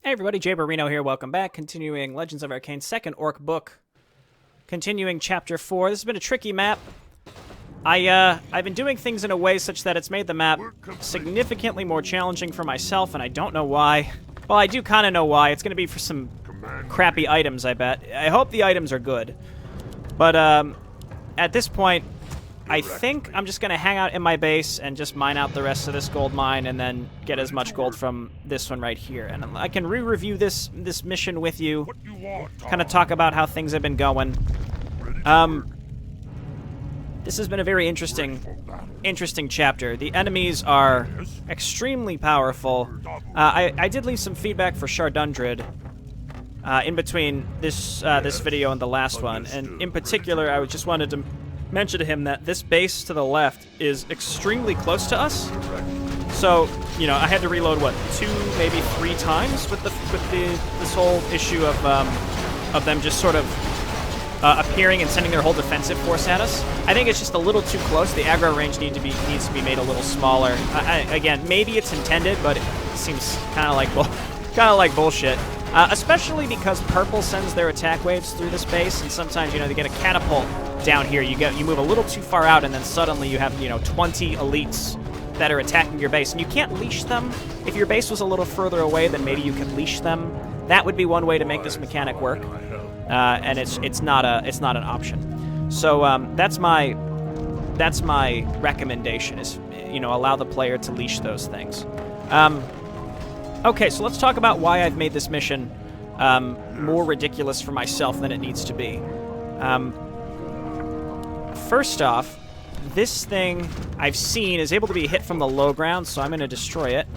Hey everybody, Jayborino here, welcome back. Continuing Legends of Arkain's second Orc book. Continuing Chapter 4. This has been a tricky map. I've been doing things in a way such that it's made the map significantly more challenging for myself, and I don't know why. Well, I do kind of know why. It's going to be for some crappy items, I bet. I hope the items are good. But, at this point, I think I'm just going to hang out in my base and just mine out the rest of this gold mine and then get as much gold from this one right here. And I can re-review this mission with you, kind of talk about how things have been going. This has been a very interesting chapter. The enemies are extremely powerful. I did leave some feedback for Shardundred in between this video and the last one. And in particular, I just wanted to mention to him that this base to the left is extremely close to us. So, you know, I had to reload, what, 2, maybe 3 times with this whole issue of them just sort of appearing and sending their whole defensive force at us. I think it's just a little too close. The aggro range needs to be made a little smaller. Again, maybe it's intended, but it seems kind of like bullshit. Especially because purple sends their attack waves through this base, and sometimes, you know, they get a catapult down here. You move a little too far out, and then suddenly you have, you know, 20 elites that are attacking your base, and you can't leash them. If your base was a little further away, then maybe you could leash them. That would be one way to make this mechanic work, and it's not an option. So that's my recommendation is, you know, allow the player to leash those things. Okay, so let's talk about why I've made this mission more ridiculous for myself than it needs to be. First off, this thing I've seen is able to be hit from the low ground, so I'm going to destroy it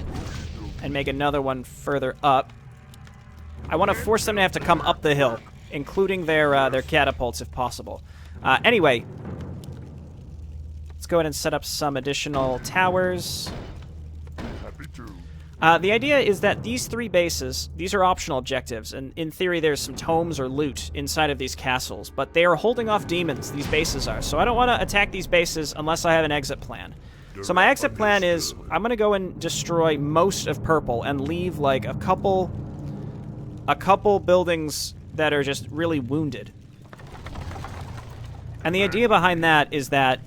and make another one further up. I want to force them to have to come up the hill, including their catapults if possible. Anyway, let's go ahead and set up some additional towers. The idea is that these 3 bases, these are optional objectives, and in theory there's some tomes or loot inside of these castles, but they are holding off demons, these bases are, so I don't want to attack these bases unless I have an exit plan. So my exit plan is, I'm going to go and destroy most of purple and leave, like, a couple buildings that are just really wounded. And the idea behind that is that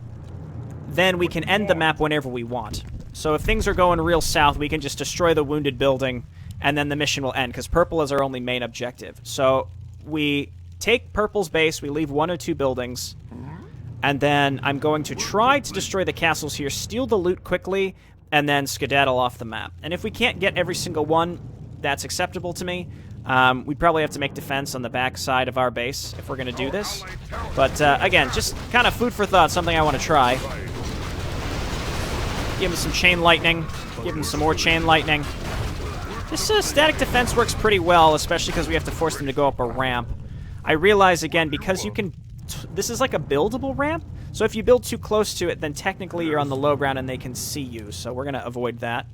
then we can end the map whenever we want. So if things are going real south, we can just destroy the wounded building, and then the mission will end, because purple is our only main objective. So we take purple's base, we leave 1 or 2 buildings, and then I'm going to try to destroy the castles here, steal the loot quickly, and then skedaddle off the map. And if we can't get every single one, that's acceptable to me. We'd probably have to make defense on the back side of our base if we're going to do this. But again, just kind of food for thought, something I want to try. Give him some chain lightning. Give him some more chain lightning. This static defense works pretty well, especially because we have to force them to go up a ramp. I realize, again, because you can... this is like a buildable ramp, so if you build too close to it, then technically you're on the low ground and they can see you, so we're going to avoid that.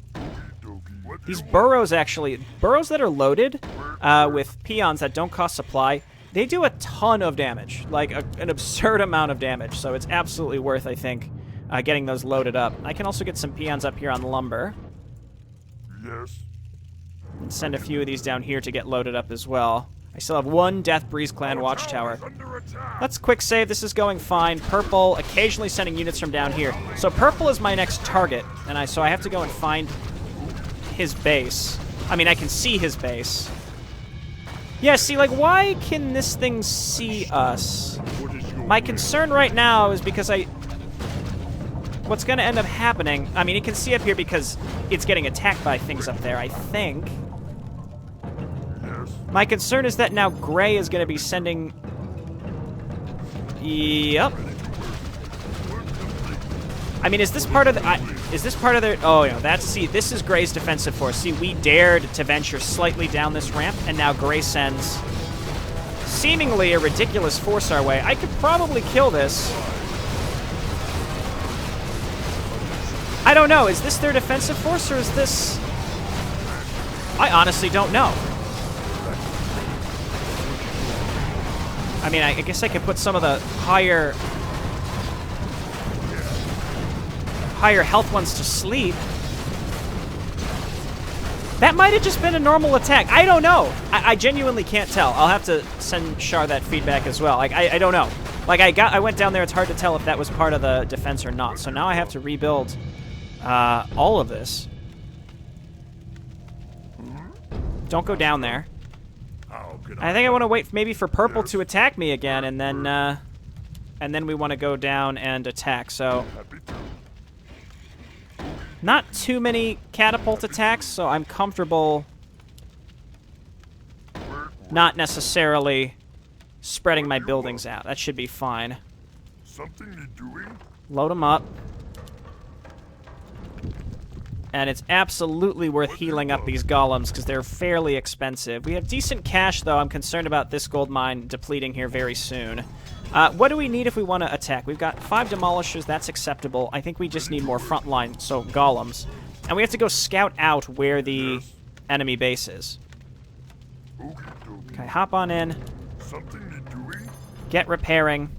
These burrows, actually, burrows that are loaded with peons that don't cost supply, they do a ton of damage, like an absurd amount of damage, so it's absolutely worth, I think, getting those loaded up. I can also get some peons up here on lumber. Yes. And send a few of these down here to get loaded up as well. I still have 1 Death Breeze Clan watchtower. Let's quick save. This is going fine. Purple occasionally sending units from down here. So purple is my next target, and so I have to go and find his base. I mean, I can see his base. Yeah, see, like, why can this thing see us? My concern right now is because what's going to end up happening... I mean, it can see up here because it's getting attacked by things up there, I think. My concern is that now Gray is going to be sending... Yep. I mean, is this part of the... is this part of their... Oh, you know, that's... See, this is Gray's defensive force. See, we dared to venture slightly down this ramp, and now Gray sends seemingly a ridiculous force our way. I could probably kill this. I don't know. Is this their defensive force, or is this... I honestly don't know. I mean, I guess I could put some of the higher health ones to sleep. That might have just been a normal attack. I don't know. I genuinely can't tell. I'll have to send Char that feedback as well. Like, I don't know. Like, I went down there. It's hard to tell if that was part of the defense or not. So now I have to rebuild all of this. Don't go down there. I think I want to wait maybe for purple to attack me again, and then we want to go down and attack. So not too many catapult attacks, so I'm comfortable not necessarily spreading my buildings out. That should be fine. Something you doing? Load them up. And it's absolutely worth healing up these golems because they're fairly expensive. We have decent cash, though. I'm concerned about this gold mine depleting here very soon. What do we need if we want to attack? We've got 5 demolishers. That's acceptable. I think we just need more frontline, so golems. And we have to go scout out where the enemy base is. Okay, hop on in. Something you doing? Get repairing.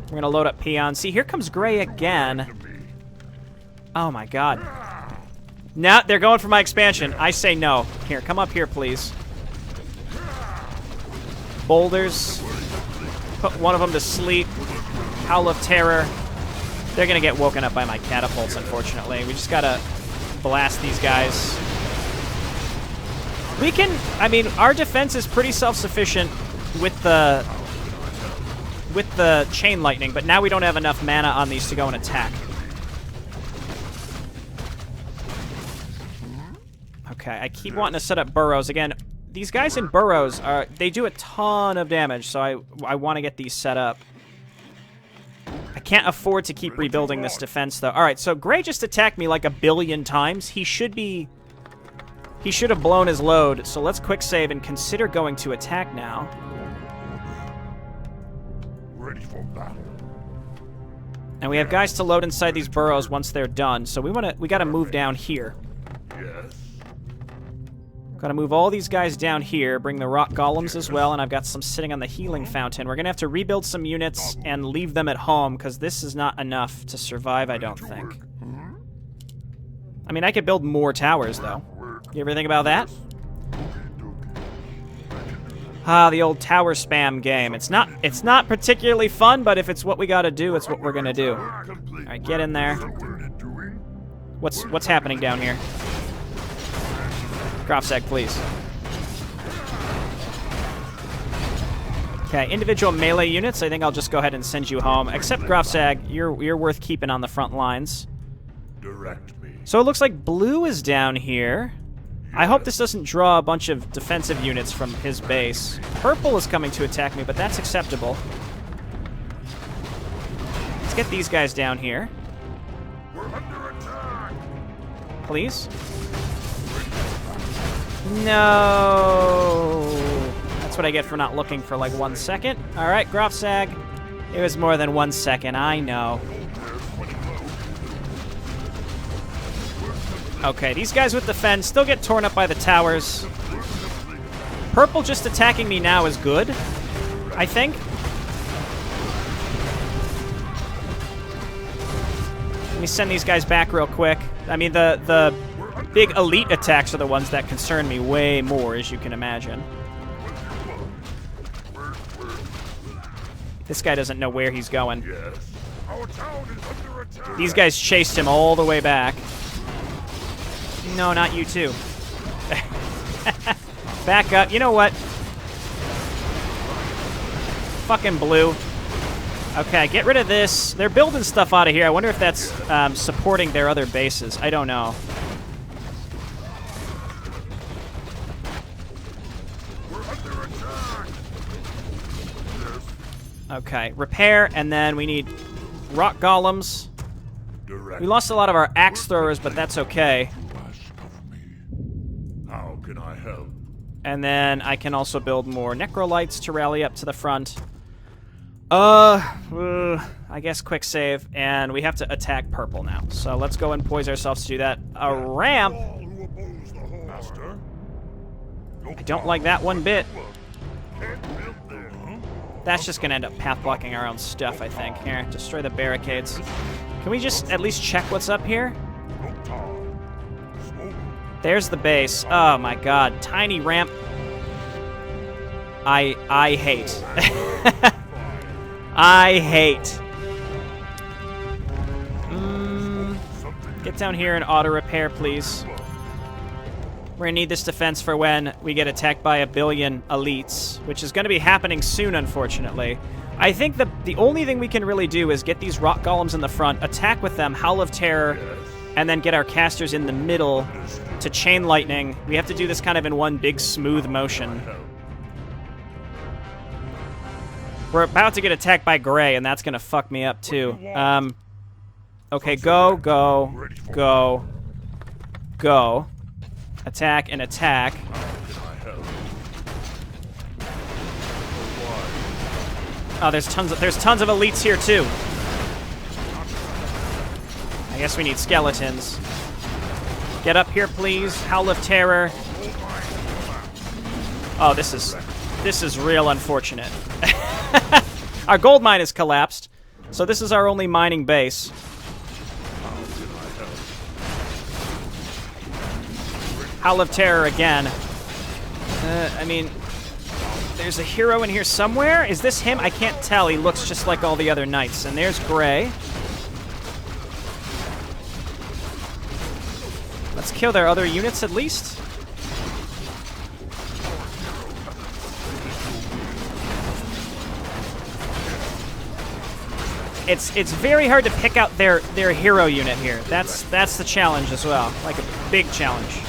We're going to load up peons. See, here comes Gray again. Oh, my God. No, they're going for my expansion. I say no. Here, come up here, please. Boulders. Put one of them to sleep. Howl of Terror. They're going to get woken up by my catapults, unfortunately. We just got to blast these guys. We can... I mean, our defense is pretty self-sufficient with the chain lightning, but now we don't have enough mana on these to go and attack. Okay, I keep wanting to set up burrows. Again, these guys in burrows, they do a ton of damage, so I want to get these set up. I can't afford to keep rebuilding this defense, though. All right, so Gray just attacked me like 1 billion times. He should have blown his load, so let's quick save and consider going to attack now. Ready for battle. And we have guys to load inside these burrows once they're done, so we got to move down here. Yes. Gotta move all these guys down here, bring the rock golems as well, and I've got some sitting on the healing fountain. We're gonna have to rebuild some units and leave them at home, because this is not enough to survive, I don't think. I mean, I could build more towers, though. You ever think about that? Ah, the old tower spam game. It's not particularly fun, but if it's what we gotta do, it's what we're gonna do. Alright, get in there. What's happening down here? Grofsag, please. Okay, individual melee units. I think I'll just go ahead and send you home. Except Grofsag, you're worth keeping on the front lines. Direct me. So it looks like blue is down here. I hope this doesn't draw a bunch of defensive units from his base. Purple is coming to attack me, but that's acceptable. Let's get these guys down here. We're under attack. Please. No. That's what I get for not looking for like 1 second. All right, Grofsag. It was more than 1 second, I know. Okay, these guys with the fence still get torn up by the towers. Purple just attacking me now is good, I think. Let me send these guys back real quick. I mean, the big elite attacks are the ones that concern me way more, as you can imagine. This guy doesn't know where he's going. Yes. Our town is under attack. These guys chased him all the way back. No, not you too. Back up. You know what? Fucking blue. Okay, get rid of this. They're building stuff out of here. I wonder if that's supporting their other bases. I don't know. We're under attack. Yes. Okay, repair, and then we need rock golems. Direct. We lost a lot of our axe throwers, but that's okay. How can I help? And then I can also build more necrolites to rally up to the front. I guess quick save, and we have to attack purple now. So let's go and poise ourselves to do that. A ramp. Master? I don't like that one bit. That's just gonna end up path blocking our own stuff, I think. Here, destroy the barricades. Can we just at least check what's up here? There's the base. Oh my god. Tiny ramp. I hate. I hate. Get down here and auto repair, please. We're gonna need this defense for when we get attacked by a billion elites, which is gonna be happening soon, unfortunately. I think the only thing we can really do is get these rock golems in the front, attack with them, Howl of Terror, and then get our casters in the middle to chain lightning. We have to do this kind of in one big smooth motion. We're about to get attacked by Gray, and that's gonna fuck me up too. Okay, go, go, go, go. Attack and attack. Oh, there's tons of elites here too. I guess we need skeletons. Get up here, please. Howl of Terror. Oh, this is real unfortunate. Our gold mine has collapsed, so this is our only mining base. Howl of Terror again. I mean, there's a hero in here somewhere. Is this him? I can't tell. He looks just like all the other knights. And there's Gray. Let's kill their other units at least. It's very hard to pick out their hero unit here. That's the challenge as well. Like a big challenge.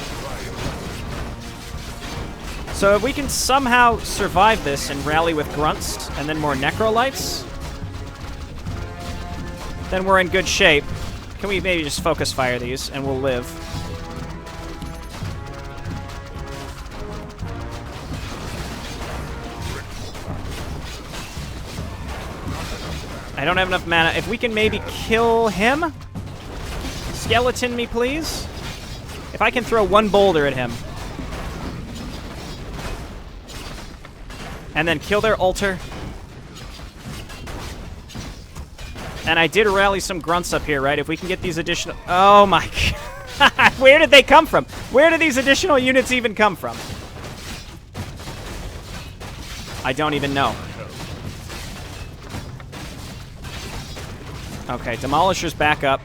So if we can somehow survive this and rally with grunts and then more necrolites, then we're in good shape. Can we maybe just focus fire these and we'll live? I don't have enough mana. If we can maybe kill him? Skeleton me, please? If I can throw one boulder at him. And then kill their altar. And I did rally some grunts up here, right? If we can get these additional... Oh my god. Where did they come from? Where did these additional units even come from? I don't even know. Okay, demolishers back up.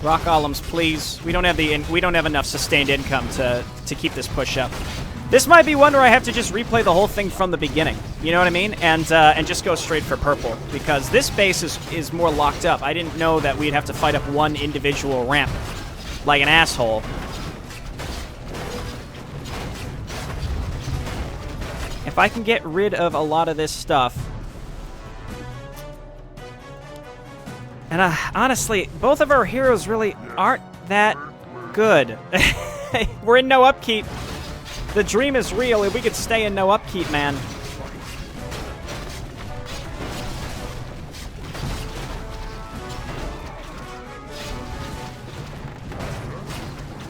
Rock golems, please. We don't have enough sustained income to keep this push up. This might be one where I have to just replay the whole thing from the beginning. You know what I mean? And just go straight for purple. Because this base is more locked up. I didn't know that we'd have to fight up one individual ramp like an asshole. If I can get rid of a lot of this stuff... And honestly, both of our heroes really aren't that good. We're in no upkeep. The dream is real. If we could stay in no upkeep, man.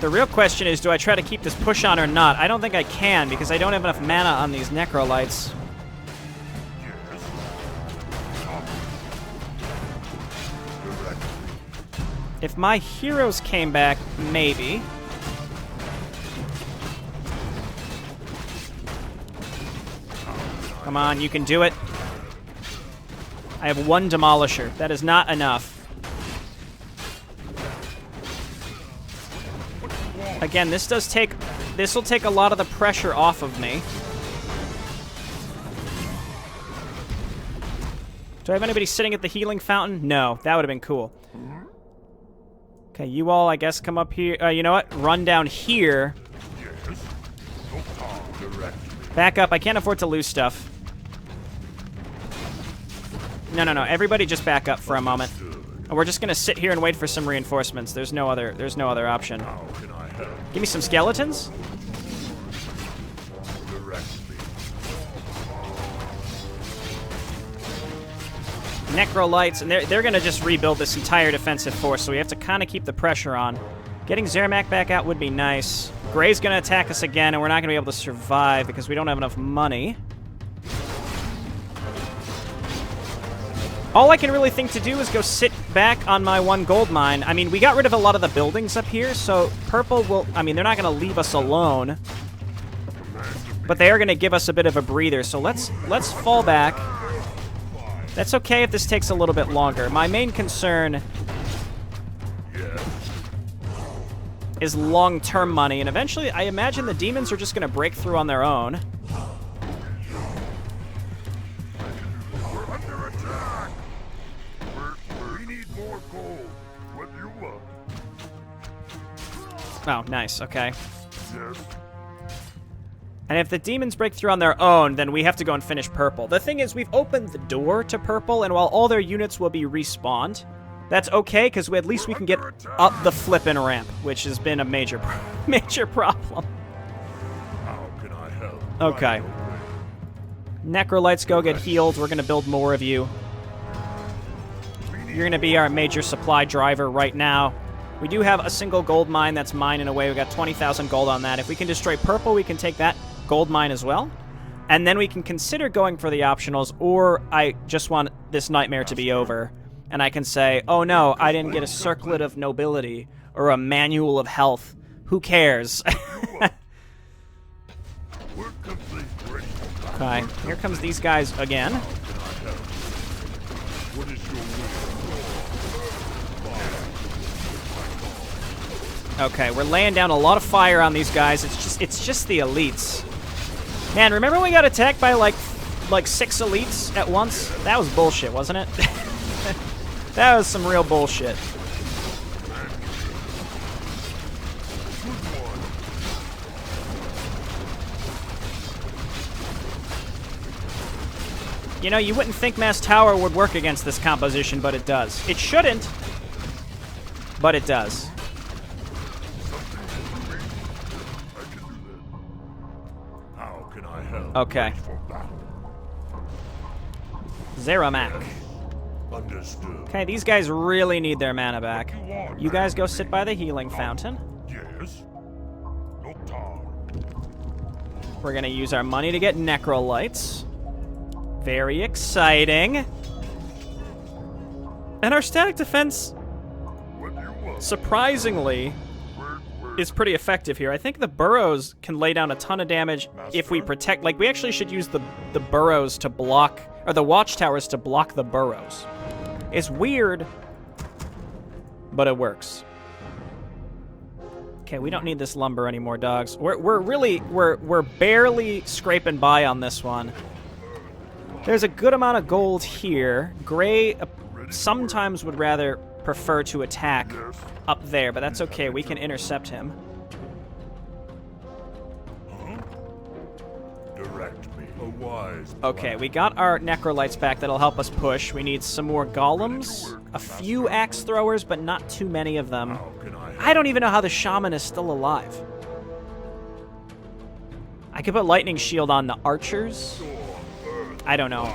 The real question is, do I try to keep this push on or not? I don't think I can, because I don't have enough mana on these necrolites. If my heroes came back, maybe. Come on, you can do it. I have one demolisher. That is not enough. Again, this will take a lot of the pressure off of me. Do I have anybody sitting at the healing fountain? No, that would have been cool. Okay, you all, I guess, come up here. You know what? Run down here. Back up. I can't afford to lose stuff. No. Everybody just back up for a moment. We're just gonna sit here and wait for some reinforcements. There's no other option. Give me some skeletons. Necrolites, and they're gonna just rebuild this entire defensive force, so we have to kind of keep the pressure on. Getting Zermac back out would be nice. Gray's gonna attack us again, and we're not gonna be able to survive because we don't have enough money. All I can really think to do is go sit back on my 1 gold mine. I mean, we got rid of a lot of the buildings up here, so purple will... I mean, they're not going to leave us alone. But they are going to give us a bit of a breather, so let's fall back. That's okay if this takes a little bit longer. My main concern is long-term money, and eventually I imagine the demons are just going to break through on their own. We're under attack. We need more gold. What do you want? Oh, nice, okay. Yes. And if the demons break through on their own, then we have to go and finish purple. The thing is, we've opened the door to purple, and while all their units will be respawned, that's okay, because at least we can get up the flippin' ramp, which has been a major problem. How can I help? Okay. Necrolites, go get healed. We're going to build more of you. You're going to be our major supply driver right now. We do have a single gold mine that's mining away. We got 20,000 gold on that. If we can destroy purple, we can take that gold mine as well. And then we can consider going for the optionals, or I just want this nightmare to be over. And I can say, oh no, I didn't get a circlet of nobility or a manual of health. Who cares? Okay, here comes these guys again. What is your will? Okay, we're laying down a lot of fire on these guys. It's just the elites. Man, remember when we got attacked by like 6 elites at once? That was bullshit, wasn't it? That was some real bullshit. You know, you wouldn't think Mass Tower would work against this composition, but it does. It shouldn't, but it does. How can I help? Okay. Zeramak. Understood. Okay, these guys really need their mana back. You guys go sit by the healing fountain. Yes. No time. We're gonna use our money to get Necrolites. Very exciting. And our static defense, What do you want? surprisingly, is pretty effective here. I think the burrows can lay down a ton of damage if we protect... Like, we actually should use the burrows to block... Or the watchtowers to block the burrows. It's weird, but it works. Okay, we don't need this lumber anymore, dogs. We're barely scraping by on this one. There's a good amount of gold here. Gray sometimes would rather prefer to attack up there, but that's okay. We can intercept him. Direct me. A wise. Okay, we got our Necrolites back. That'll help us push. We need some more golems, a few axe throwers, but not too many of them. How can I help? I don't even know how the shaman is still alive. I could put lightning shield on the archers. I don't know.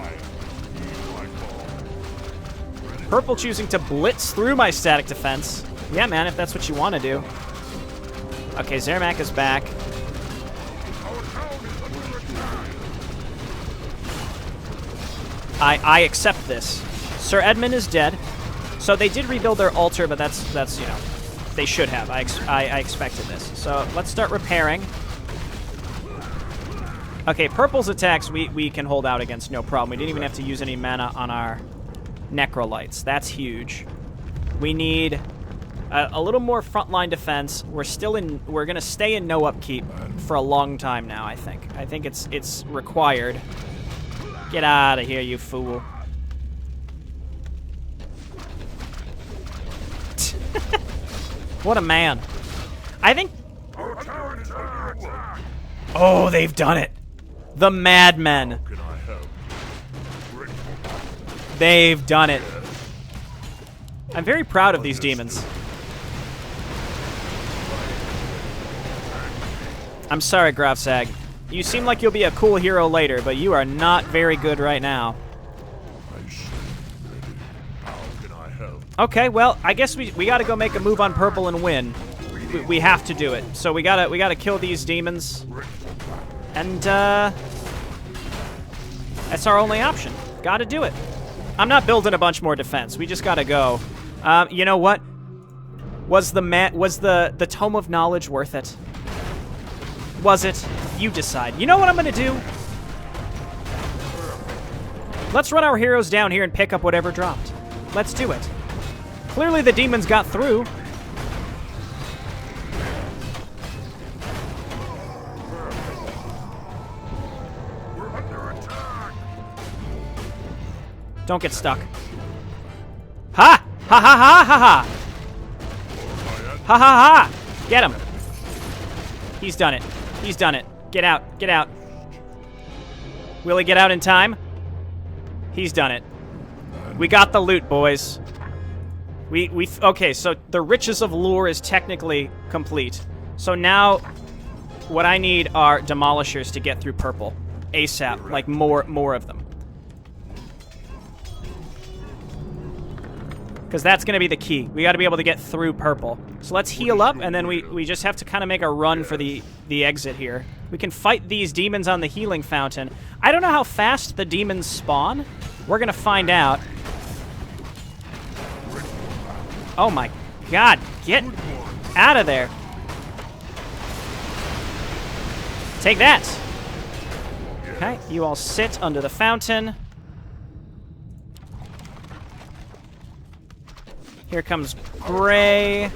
Purple choosing to blitz through my static defense. Yeah, man, if that's what you want to do. Okay, Zeramak is back. I accept this. Sir Edmund is dead. So they did rebuild their altar, but that's you know, they should have. I expected this. So let's start repairing. Okay, purple's attacks we can hold out against no problem. We didn't even have to use any mana on our Necrolites. That's huge. We need a little more frontline defense. We're gonna stay in no upkeep for a long time now, I think. I think it's required. Get out of here, you fool. What a man. I think... Oh, they've done it. The madmen. Can I help? They've done it. I'm very proud of these demons. I'm sorry, Grafsag. You seem like you'll be a cool hero later, but you are not very good right now. How can I help? Okay, well, I guess we gotta go make a move on purple and win. We have to do it. So we gotta kill these demons. And, that's our only option. Gotta do it. I'm not building a bunch more defense. We just gotta go. You know what? Was the Tome of Knowledge worth it? Was it? You decide. You know what I'm gonna do? Let's run our heroes down here and pick up whatever dropped. Let's do it. Clearly the demons got through. We're under attack. Don't get stuck. Ha! Ha ha ha ha ha! Ha ha ha! Get him! He's done it. He's done it. Get out. Get out. Will he get out in time? He's done it. We got the loot, boys. Okay, so the Riches of Lure is technically complete. So now what I need are demolishers to get through purple. ASAP. Like more of them. Because that's going to be the key. We got to be able to get through purple. So let's heal up, and then we just have to kind of make a run for the exit here. We can fight these demons on the healing fountain. I don't know how fast the demons spawn. We're going to find out. Oh my god. Get out of there. Take that. Okay, you all sit under the fountain. Here comes Gray.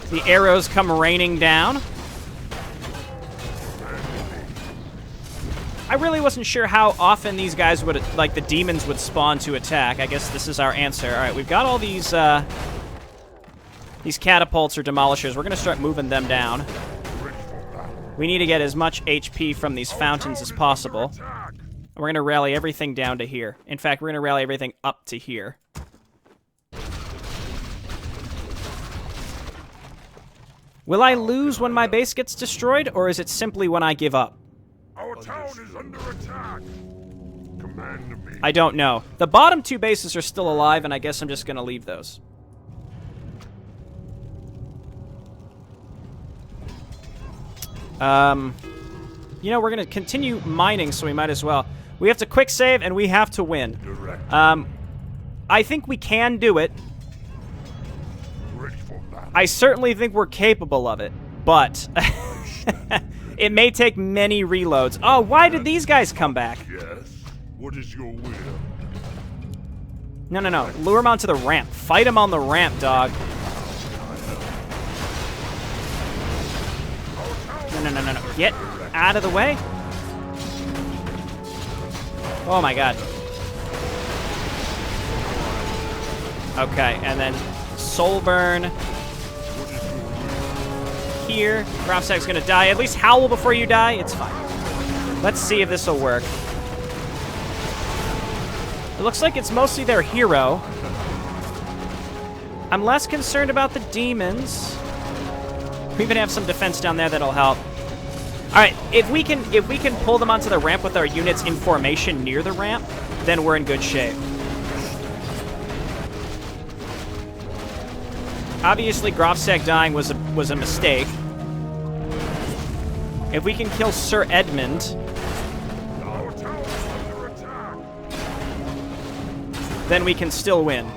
The arrows come raining down. I really wasn't sure how often these guys would, like the demons would spawn to attack. I guess this is our answer. All right, we've got all these catapults or demolishers. We're going to start moving them down. We need to get as much HP from these fountains as possible. We're going to rally everything down to here. In fact, we're going to rally everything up to here. Will I lose when my base gets destroyed, or is it simply when I give up? Our town is under attack. Command me. I don't know. The bottom two bases are still alive, and I guess I'm just going to leave those. You know, we're going to continue mining, so we might as well. We have to quick save, and we have to win. I think we can do it. I certainly think we're capable of it, but it may take many reloads. Oh, why did these guys come back? Yes. What is your will? No. Lure them onto the ramp. Fight them on the ramp, dog. No. Get out of the way. Oh my god. Okay, and then soul burn. Here. Grofsak's gonna die. At least howl before you die. It's fine. Let's see if this will work. It looks like it's mostly their hero. I'm less concerned about the demons. We even have some defense down there that'll help. All right, if we can pull them onto the ramp with our units in formation near the ramp, then we're in good shape. Obviously, Grofsak dying was a mistake. If we can kill Sir Edmund, then we can still win.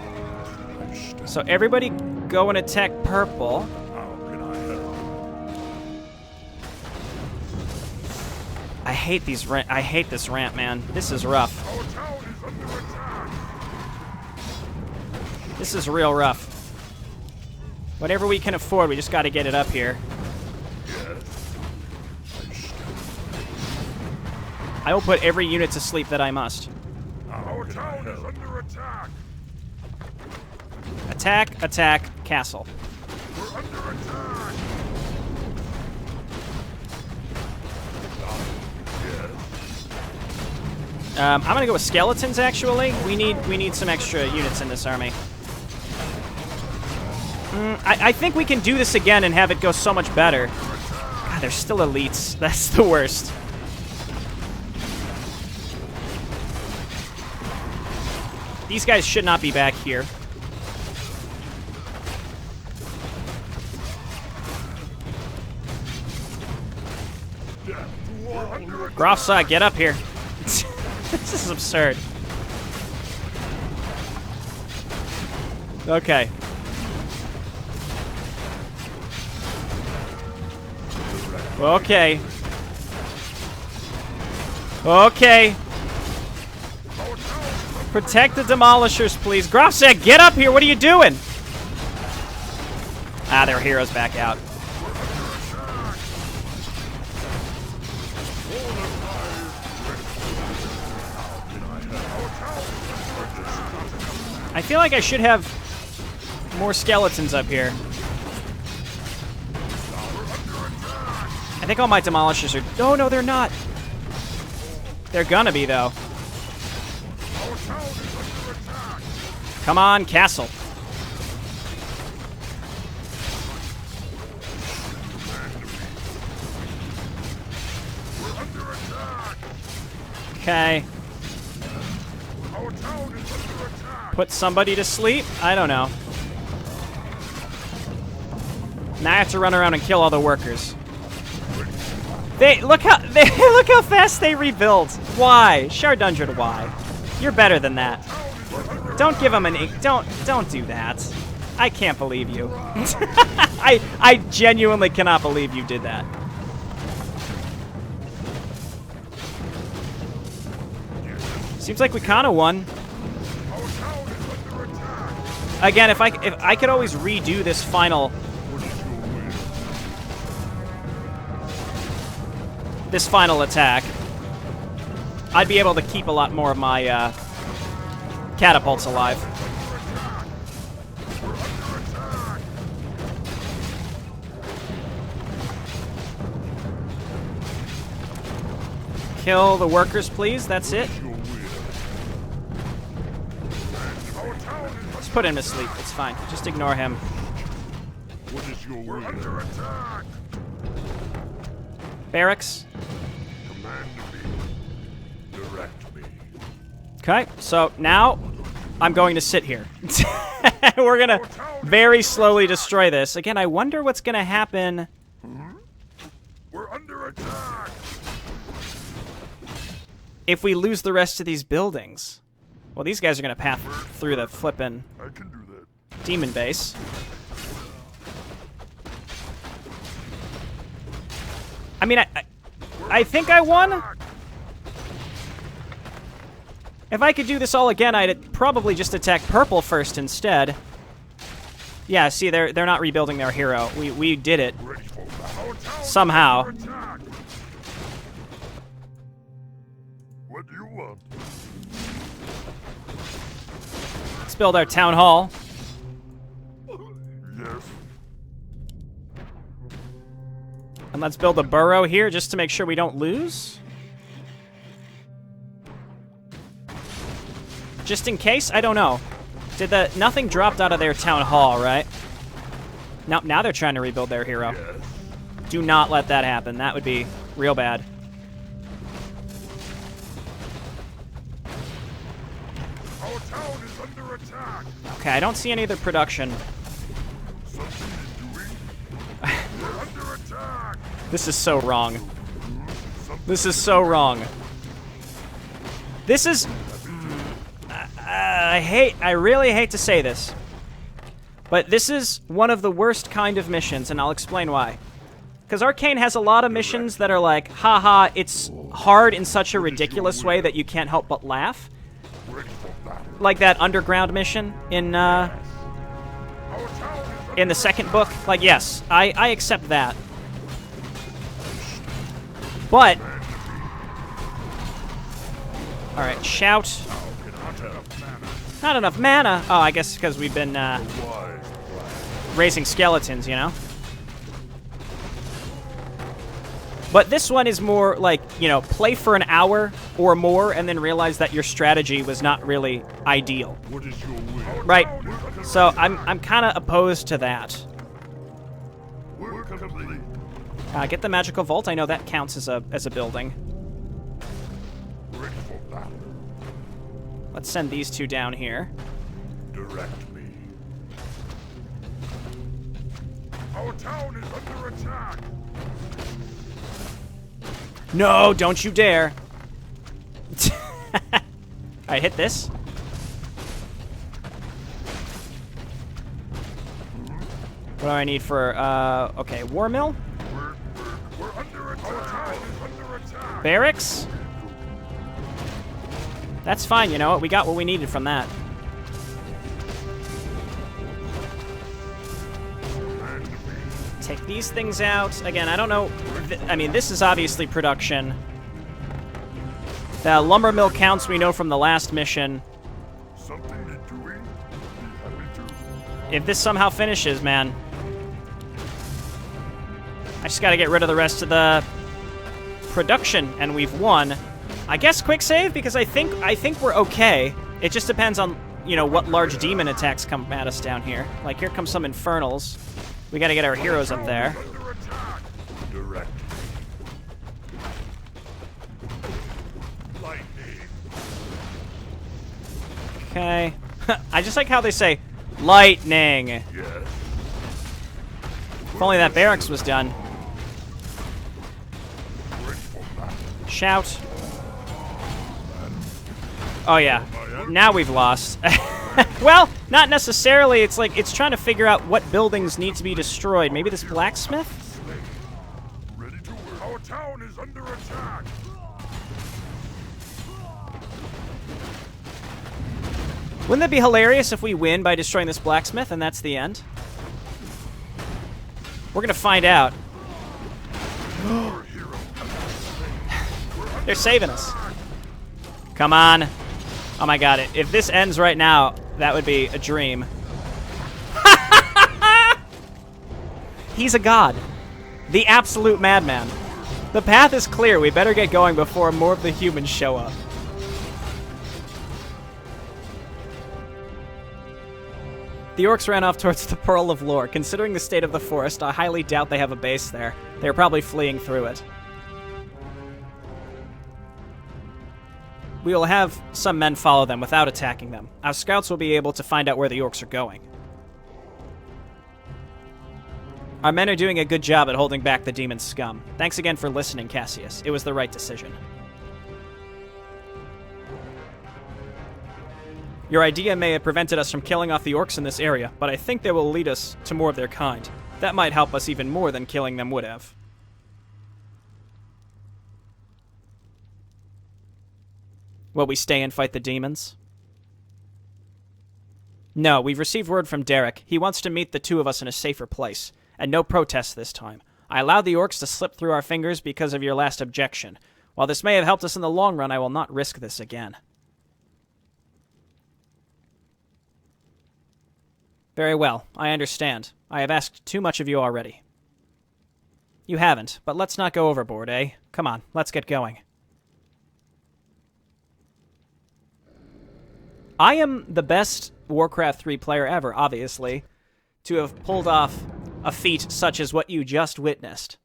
So everybody go and attack purple. I hate this ramp, man. This is rough. This is real rough. Whatever we can afford, we just got to get it up here. I will put every unit to sleep that I must. Our town is under attack. Attack, attack, castle. We're under attack. I'm gonna go with skeletons. Actually, we need some extra units in this army. I think we can do this again and have it go so much better. God, they're still elites. That's the worst. These guys should not be back here. Grofsak, get up here. This is is absurd. Okay. Okay. Okay. Protect the demolishers, please. Grofsek, get up here. What are you doing? Ah, their hero's back out. I feel like I should have more skeletons up here. I think all my demolishers are... Oh, no, they're not. They're gonna be, though. Come on, castle. Okay. Put somebody to sleep? I don't know. Now I have to run around and kill all the workers. Look how fast they rebuild. Why? Shardundred, why? You're better than that. Don't give them don't do that. I can't believe you. I genuinely cannot believe you did that. Seems like we kind of won. Again, if I could always redo this final attack, I'd be able to keep a lot more of my catapults alive. Kill the workers, please. That's it. Just put him to sleep. It's fine. Just ignore him. We're under attack. Barracks. Command me. Direct me. Okay, so now I'm going to sit here. We're going to very slowly destroy this. Again, I wonder what's going to happen. We're under attack. If we lose the rest of these buildings. Well, these guys are going to pass through the flippin' I can do that. demon base. I mean, I think I won. If I could do this all again, I'd probably just attack purple first instead. Yeah, see, they're not rebuilding their hero. We did it. Somehow. What do you want? Let's build our town hall. Yes. And let's build a burrow here just to make sure we don't lose. Just in case? I don't know. Nothing dropped out of their town hall, right? Now they're trying to rebuild their hero. Yes. Do not let that happen. That would be real bad. Our town is under attack. Okay, I don't see any other production. Something is doing. We're under attack. This is so wrong. This is so wrong. This is... I really hate to say this, but this is one of the worst kind of missions, and I'll explain why. Because Arkain has a lot of missions that are like, haha, it's hard in such a ridiculous way that you can't help but laugh. Like that underground mission in the second book. Like, yes, I accept that. But... Alright, shout. Not enough mana. Oh, I guess because we've been raising skeletons, you know? But this one is more like, you know, play for an hour or more and then realize that your strategy was not really ideal. What is your will? Right. So I'm kind of opposed to that. We're complete. Get the magical vault. I know that counts as a building. Ready for battle. Let's send these two down here. Direct me. Our town is under attack. No, don't you dare. Alright, hit this. What do I need for, okay, War Mill? We're under attack. Under attack. Barracks? That's fine, you know what? We got what we needed from that. Take these things out. Again, I don't know. I mean, this is obviously production. The lumber mill counts we know from the last mission. Something to doing? If this somehow finishes, man. I just gotta get rid of the rest of the production, and we've won. I guess quick save, because I think we're okay. It just depends on, you know, what large demon attacks come at us down here. Like, here comes some Infernals. We gotta get our heroes up there. Under attack. Direct. Lightning. Okay. I just like how they say, lightning. Yes. If only that barracks was done. Shout. Oh, yeah. Now we've lost. Well, not necessarily. It's like, it's trying to figure out what buildings need to be destroyed. Maybe this blacksmith? Ready to work. Our town is under attack. Wouldn't that be hilarious if we win by destroying this blacksmith and that's the end? We're gonna find out. They're saving us. Come on. Oh my god, if this ends right now, that would be a dream. He's a god. The absolute madman. The path is clear. We better get going before more of the humans show up. The orcs ran off towards the Pearl of Lore. Considering the state of the forest, I highly doubt they have a base there. They're probably fleeing through it. We will have some men follow them without attacking them. Our scouts will be able to find out where the orcs are going. Our men are doing a good job at holding back the demon scum. Thanks again for listening, Cassius. It was the right decision. Your idea may have prevented us from killing off the orcs in this area, but I think they will lead us to more of their kind. That might help us even more than killing them would have. Will we stay and fight the demons? No, we've received word from Derek. He wants to meet the two of us in a safer place. And no protests this time. I allowed the orcs to slip through our fingers because of your last objection. While this may have helped us in the long run, I will not risk this again. Very well, I understand. I have asked too much of you already. You haven't, but let's not go overboard, eh? Come on, let's get going. I am the best Warcraft 3 player ever, obviously, to have pulled off a feat such as what you just witnessed.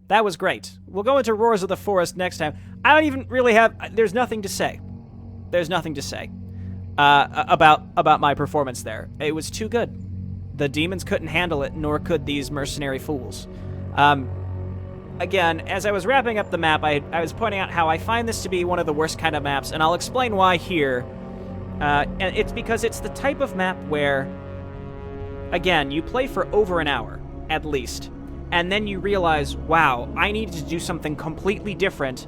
That was great. We'll go into Roars of the Forest next time. I don't even really have... There's nothing to say. There's nothing to say about my performance there. It was too good. The demons couldn't handle it, nor could these mercenary fools. Again, as I was wrapping up the map, I was pointing out how I find this to be one of the worst kind of maps, and I'll explain why here. And it's because it's the type of map where, again, you play for over an hour, at least, and then you realize, wow, I needed to do something completely different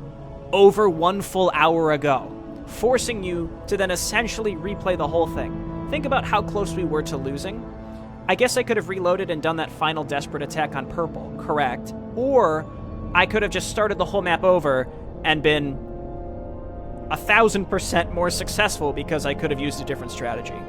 over 1 full hour ago, forcing you to then essentially replay the whole thing. Think about how close we were to losing. I guess I could have reloaded and done that final desperate attack on purple, correct? Or I could have just started the whole map over and been 1,000% more successful because I could have used a different strategy.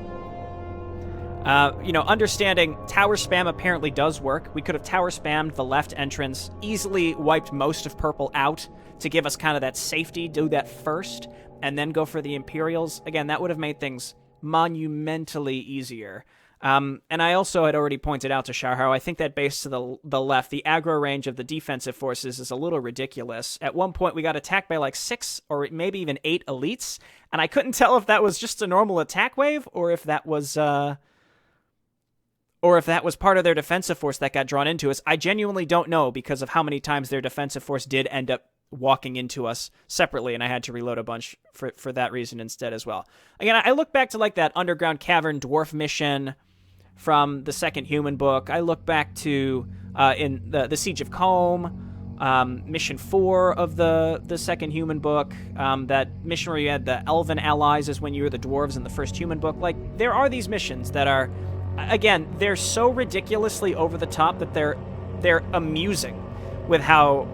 You know, understanding tower spam apparently does work. We could have tower spammed the left entrance, easily wiped most of purple out to give us kind of that safety, do that first, and then go for the Imperials. Again, that would have made things monumentally easier. And I also had already pointed out to Shar how I think that base to the left, the aggro range of the defensive forces is a little ridiculous. At one point, we got attacked by like 6 or maybe even 8 elites, and I couldn't tell if that was just a normal attack wave or if that was part of their defensive force that got drawn into us. I genuinely don't know because of how many times their defensive force did end up walking into us separately, and I had to reload a bunch for that reason instead as well. Again, I look back to like that underground cavern dwarf mission from the second Human book. I look back to in the Siege of Combe, mission 4 of the second Human book. That mission where you had the elven allies is when you were the dwarves in the first Human book. Like, there are these missions that are, again, they're so ridiculously over the top that they're amusing with how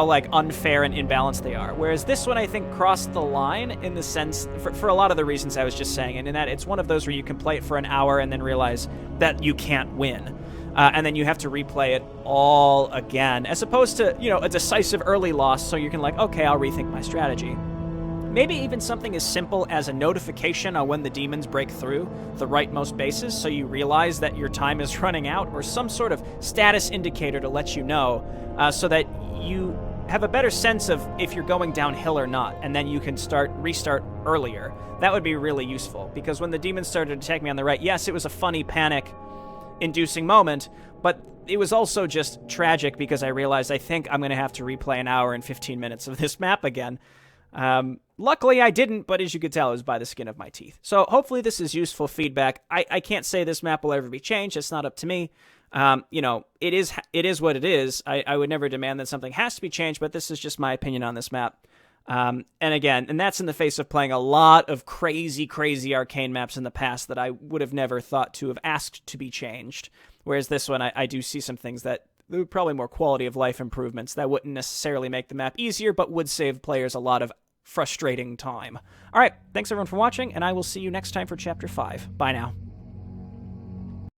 like unfair and imbalanced they are. Whereas this one, I think, crossed the line in the sense, for a lot of the reasons I was just saying, and in that it's one of those where you can play it for an hour and then realize that you can't win. And then you have to replay it all again, as opposed to, a decisive early loss, so you can like, okay, I'll rethink my strategy. Maybe even something as simple as a notification on when the demons break through the rightmost bases, so you realize that your time is running out, or some sort of status indicator to let you know, so that you have a better sense of if you're going downhill or not, and then you can restart earlier. That would be really useful, because when the demons started to attack me on the right, yes, it was a funny panic-inducing moment, but it was also just tragic because I realized I think I'm going to have to replay an hour and 15 minutes of this map again. Luckily I didn't, but as you could tell, it was by the skin of my teeth. So hopefully this is useful feedback. I can't say this map will ever be changed. It's not up to me. It is what it is. I would never demand that something has to be changed, but this is just my opinion on this map. And that's in the face of playing a lot of crazy Arcane maps in the past that I would have never thought to have asked to be changed. Whereas this one, I do see some things that probably more quality of life improvements that wouldn't necessarily make the map easier, but would save players a lot of frustrating time. All right, thanks everyone for watching, and I will see you next time for Chapter 5. Bye now.